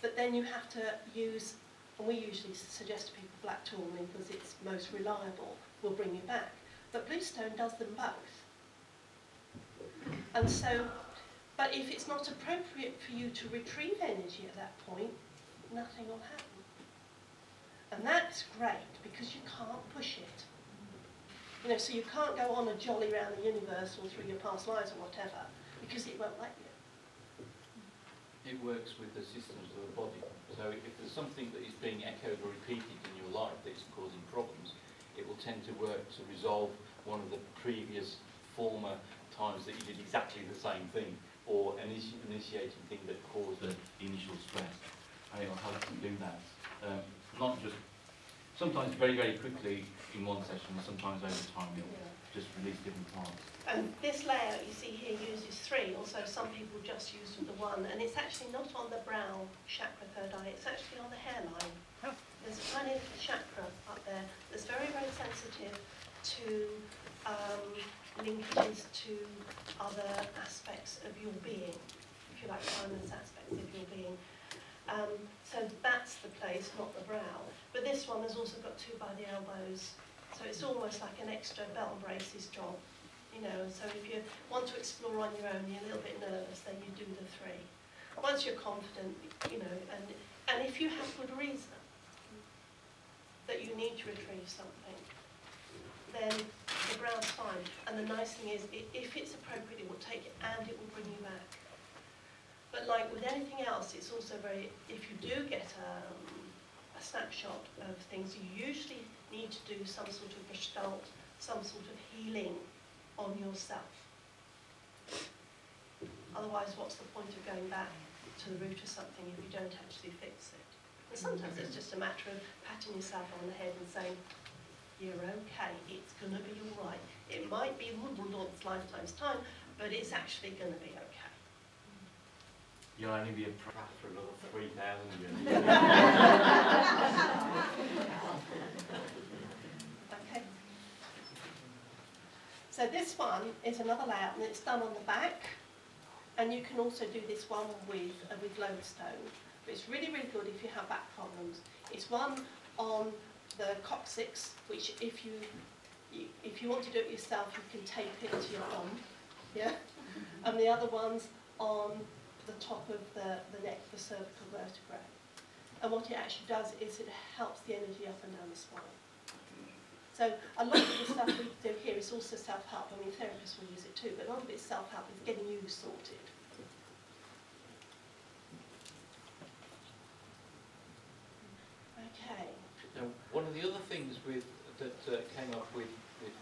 but then you have to use, and we usually suggest to people black tourmaline because it's most reliable, will bring you back. But Bluestone does them both. And so, but if it's not appropriate for you to retrieve energy at that point, nothing will happen. And that's great because you can't push it. You know, so you can't go on a jolly around the universe or through your past lives or whatever, because it won't let you. It works with the systems of the body. So if there's something that is being echoed or repeated in your life that is causing problems, it will tend to work to resolve one of the previous former times that you did exactly the same thing, or an initiating thing that caused the initial stress. And it will help you do that. Not just, sometimes very, very quickly in one session, sometimes over time it will just release different parts. And this layout you see here uses 3, although some people just use the 1, and it's actually not on the brow chakra third eye, it's actually on the hairline. There's a tiny little chakra up there that's very, very sensitive to linkages to other aspects of your being, if you like, timeless aspects of your being. So that's the place, not the brow. But this one has also got 2 by the elbows, so it's almost like an extra belt and braces job. You know, so if you want to explore on your own, you're a little bit nervous, then you do the 3. Once you're confident, you know, and if you have good reason that you need to retrieve something, then the brow's fine. And the nice thing is, if it's appropriate, it will take it and it will bring you back. But like with anything else, it's also very, if you do get a snapshot of things, you usually need to do some sort of gestalt, some sort of healing on yourself. Otherwise, what's the point of going back to the root of something if you don't actually fix it? And sometimes it's just a matter of patting yourself on the head and saying, you're okay, it's going to be all right. It might be its lifetime's time, but it's actually going to be okay. You'll only be a prat for another 3,000 years. Okay. So this one is another layout, and it's done on the back. And you can also do this one with lodestone. But it's really, really good if you have back problems. It's one on the coccyx, which if you want to do it yourself, you can tape it to your thumb, yeah. And the other one's on the top of the neck, the cervical vertebrae. And what it actually does is it helps the energy up and down the spine. So a lot of the stuff we do here is also self-help. I mean, therapists will use it too, but a lot of it's self-help. It's getting you sorted. Okay. Now, one of the other things that came up with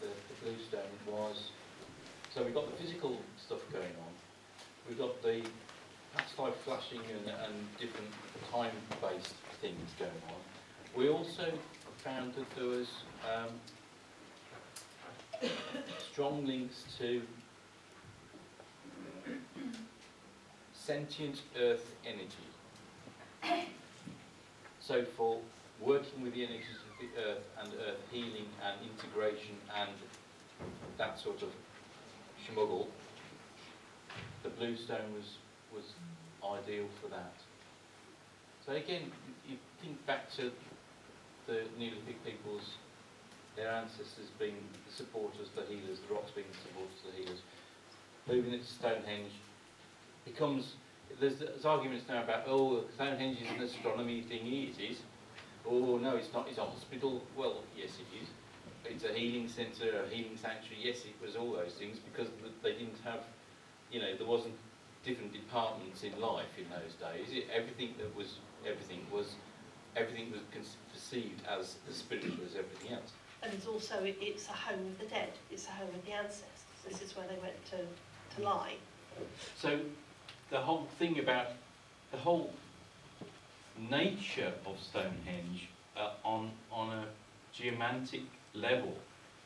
the Bluestone was, so we've got the physical stuff going on, we've got the past life flashing and different time-based things going on. We also found that there was strong links to sentient earth energy. So for working with the energies of the earth and earth healing and integration and that sort of schmuggle, the Bluestone was ideal for that. So again, you think back to the Neolithic peoples, their ancestors being the supporters, the healers, the rocks being the supporters, the healers. Moving it to Stonehenge becomes, there's arguments now about, oh, Stonehenge is an astronomy thing. It is, Oh no, it's not. It's a hospital. Well, yes, it is. It's a healing centre, a healing sanctuary. Yes, it was all those things because they didn't have, there wasn't different departments in life in those days. Everything was perceived as as spiritual as everything else. And it's also, it's a home of the dead. It's a home of the ancestors. This is where they went to lie. So the whole thing about the whole nature of Stonehenge on a geomantic level,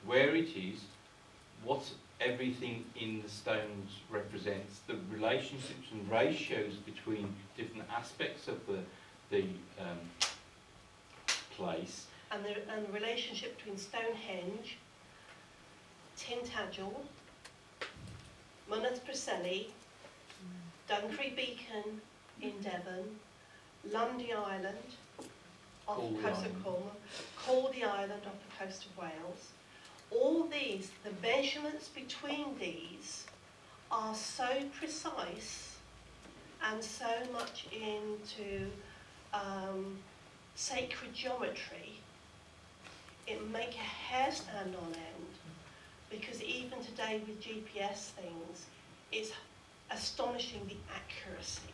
where it is, what everything in the stones represents, the relationships and ratios between different aspects of the place. And the relationship between Stonehenge, Tintagel, Mynydde Preseli, Dunkery Beacon in Devon, Lundy Island off the coast of Cornwall, Cordy Island off the coast of Wales. All these, the measurements between these are so precise and so much into sacred geometry, it make a hair stand on end, because even today with GPS things, it's astonishing the accuracy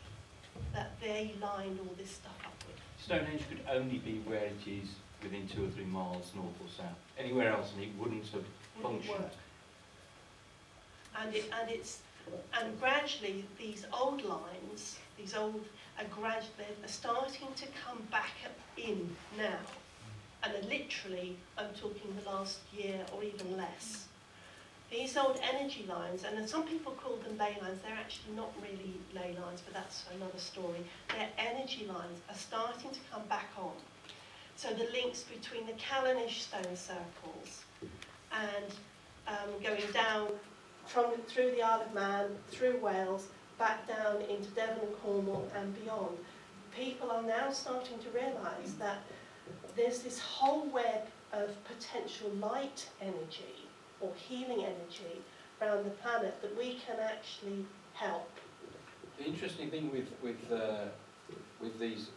that they lined all this stuff up with. Stonehenge could only be where it is within 2 or 3 miles north or south. Anywhere else and it wouldn't have functioned. And gradually these old lines, they're starting to come back in now. And literally, I'm talking the last year or even less. These old energy lines, and some people call them ley lines, they're actually not really ley lines, but that's another story. Their energy lines are starting to come back on. So the links between the Callanish stone circles and going down through the Isle of Man, through Wales, back down into Devon and Cornwall and beyond. People are now starting to realise that there's this whole web of potential light energy or healing energy around the planet that we can actually help. The interesting thing with these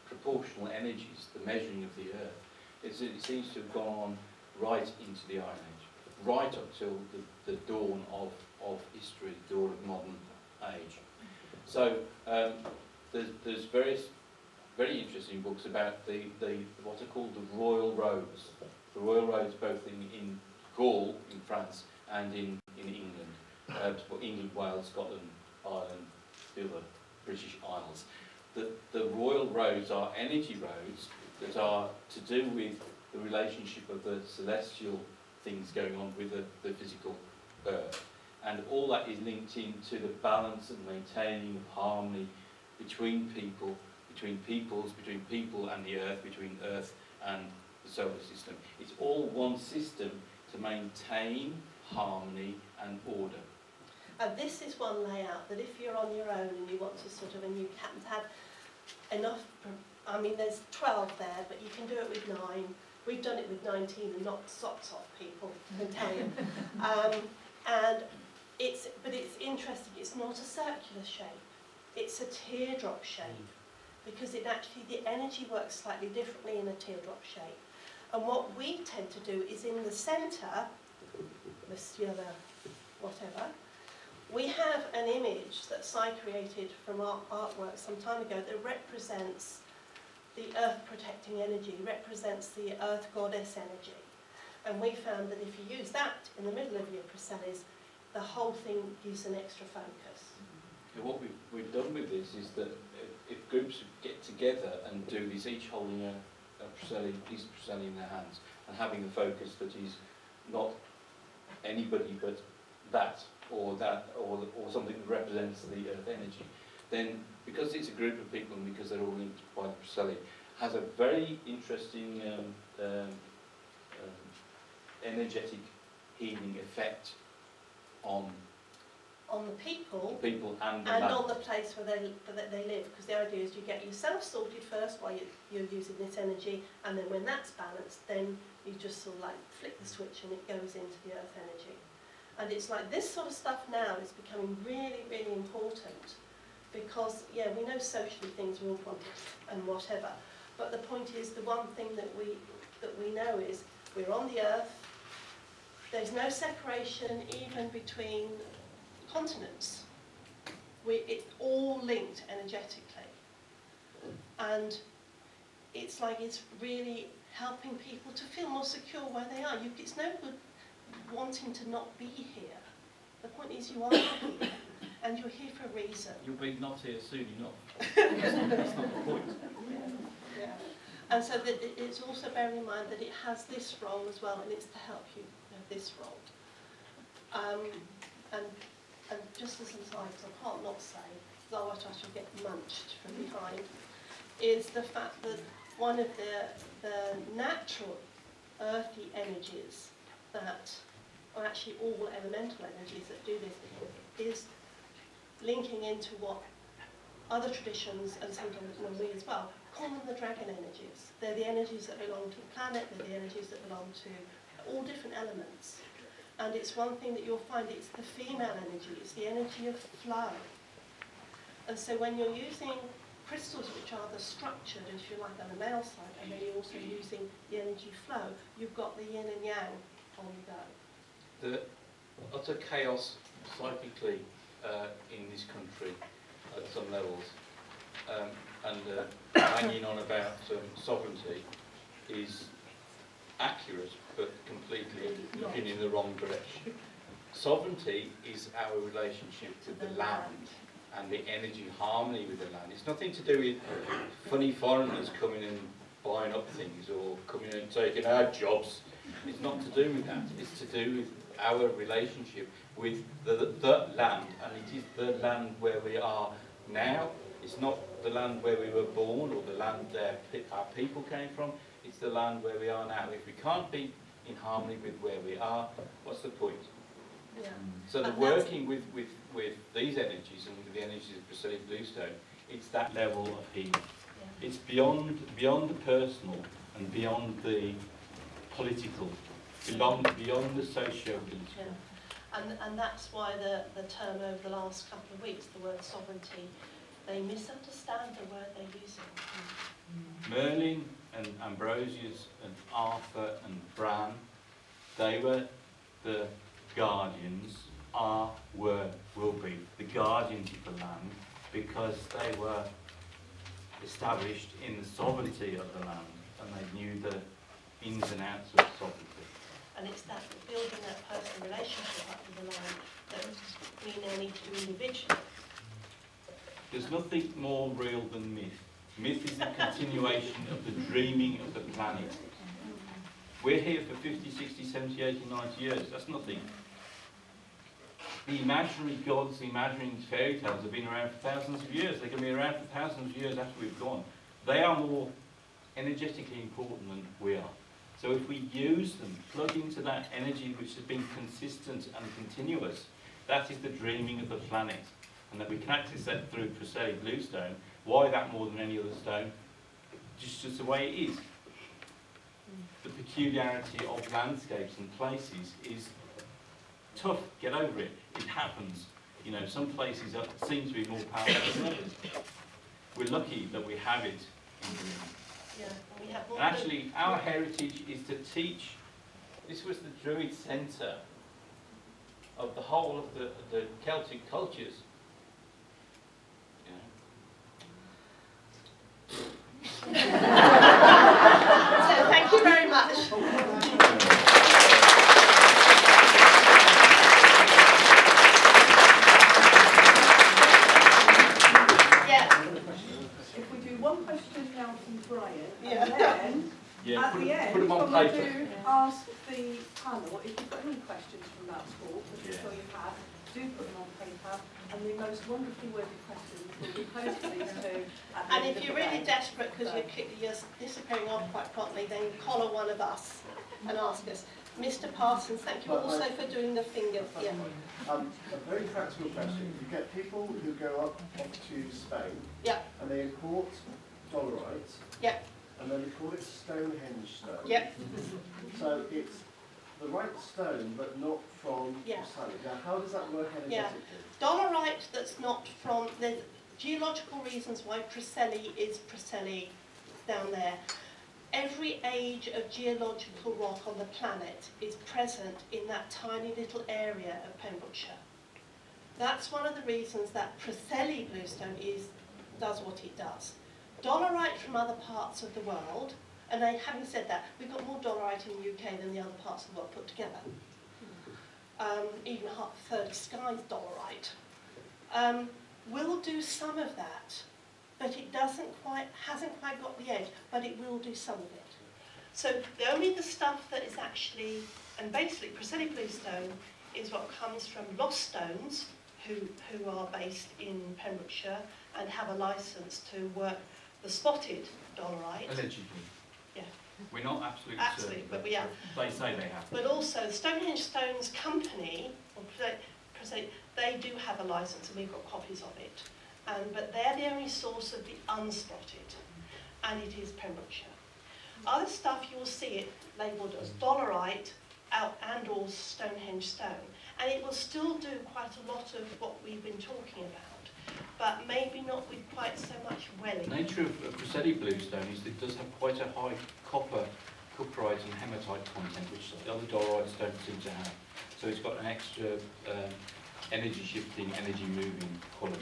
proportional energies, the measuring of the Earth, is that it seems to have gone on right into the Iron Age, right up till the dawn of history, the dawn of modern age. So there's various very interesting books about the what are called the royal roads. The royal roads both in Gaul, in France, and in England. England, Wales, Scotland, Ireland, the other British Isles. The royal roads are energy roads that are to do with the relationship of the celestial things going on with the physical earth. And all that is linked into the balance and maintaining of harmony between people, between peoples, between people and the earth, between earth and the solar system. It's all one system to maintain harmony and order. And this is one layout that if you're on your own and you want to and you happen to have enough, there's 12 there, but you can do it with 9. We've done it with 19 and knocked socks off people, I can tell you. But it's interesting, it's not a circular shape, it's a teardrop shape, because the energy works slightly differently in a teardrop shape. And what we tend to do is in the centre, whatever, we have an image that Si created from our artwork some time ago that represents the earth protecting energy, represents the earth goddess energy. And we found that if you use that in the middle of your Preselis, the whole thing gives an extra focus. And what we've done with this is that if groups get together and do this, each holding a piece of Preseli in their hands and having a focus that is not anybody but that or something that represents the earth energy, then because it's a group of people and because they're all linked by the Preseli, has a very interesting energetic healing effect on the people and on the place where they live, because the idea is you get yourself sorted first while you're using this energy, and then when that's balanced, then you just flick the switch and it goes into the earth energy. And it's like this sort of stuff now is becoming really, really important, because we know socially things are all positive and whatever, But the point is, the one thing that we know is we're on the Earth. There's no separation even between continents. It's all linked energetically. And it's like it's really helping people to feel more secure where they are. It's no good wanting to not be here. The point is you are here, and you're here for a reason. You'll be not here soon enough. That's not the point. Yeah. And so that it's also bearing in mind that it has this role as well, and it's to help you have this role. And just as an aside, because I can't not say, otherwise I shall get munched from behind, is the fact that one of the natural earthy energies that are actually all elemental energies that do this is linking into what other traditions, and sometimes we as well, call them the dragon energies. They're the energies that belong to the planet, they're the energies that belong to all different elements. And it's one thing that you'll find, it's the female energy, it's the energy of flow. And so when you're using crystals which are the structured, if you like, on the male side, and then you're also using the energy flow, you've got the yin and yang on the go. The utter chaos psychically in this country at some levels, and hanging on about sovereignty is accurate, but completely looking in the wrong direction. Sovereignty is our relationship with the land and the energy harmony with the land. It's nothing to do with funny foreigners coming and buying up things or coming and taking our jobs. It's not to do with that. It's to do with our relationship with the land, and it is the land where we are now. It's not the land where we were born or the land that our people came from. It's the land where we are now. If we can't be in harmony with where we are, what's the point? Yeah. So the And working with these energies and with the energies of Preseli Bluestone, it's that level of healing. Yeah. It's beyond the personal and beyond the political, beyond the socio-political. Yeah. And that's why the term over the last couple of weeks, the word sovereignty, they misunderstand the word they're using. Merlin and Ambrosius and Arthur and Bran, they were the guardians, will be the guardians of the land, because they were established in the sovereignty of the land, and they knew the ins and outs of sovereignty. And it's that building that personal relationship up with the land that we now need to do individually. There's nothing more real than myth. Myth is the continuation of the dreaming of the planet. We're here for 50, 60, 70, 80, 90 years. That's nothing. The imaginary gods, the imaginary fairy tales have been around for thousands of years. They're going to be around for thousands of years after we've gone. They are more energetically important than we are. So if we use them, plug into that energy which has been consistent and continuous, that is the dreaming of the planet. And that we can access that through Preseli Bluestone. Why that more than any other stone? Just the way it is. The peculiarity of landscapes and places is tough. Get over it. It happens. You know, some places seem to be more powerful than others. We're lucky that we have it. Yeah, and we have more. And actually, our heritage is to teach. This was the Druid centre of the whole of the Celtic cultures. So thank you very much. If we do one question now from Brian, Yeah. and then at put the end, them on when we paper. do ask the panel, if you've got any questions from that talk, which I'm sure you have, do put them on paper, and the most wonderfully worded questions will be posed to these two. At the And end if of you're the really day. desperate because you're disappearing off quite promptly, then collar one of us and ask us. Mr. Parsons, thank you also for doing the finger. Yeah. A very practical question. You get people who go up to Spain Yeah. and they import dolerite Yeah. and then they call it Stonehenge stone. Yeah. So it's the right stone but not from Yeah. Preseli. Now how does that work energetically? Dolerite that's not from, there's geological reasons why Preseli is Preseli down there. Every age of geological rock on the planet is present in that tiny little area of Pembrokeshire. That's one of the reasons that Preseli Bluestone does what it does. Dolerite from other parts of the world, and then having said that, we've got more dolerite in the UK than the other parts of the world put together. Even half a third of Skye's dolerite. We'll do some of that, but it hasn't quite got the edge, but it will do some of it. So only the stuff that is actually, and basically Preseli Bluestone is what comes from Lost Stones, who are based in Pembrokeshire and have a licence to work the spotted dolerite. Allegedly. Yeah. We're not absolutely Absolutely, certain, but we are. they say they have. But also Stonehenge Stones Company, or Preseli, they do have a licence and we've got copies of it. But they're the only source of the unspotted, and it is Pembrokeshire. Other stuff you will see it labelled as dolerite and or Stonehenge stone, and it will still do quite a lot of what we've been talking about, but maybe not with quite so much welling. The nature of Preseli Bluestone is that it does have quite a high copper, cuprite and hematite content, which the other dolerites don't seem to have. So it's got an extra energy shifting, energy moving quality.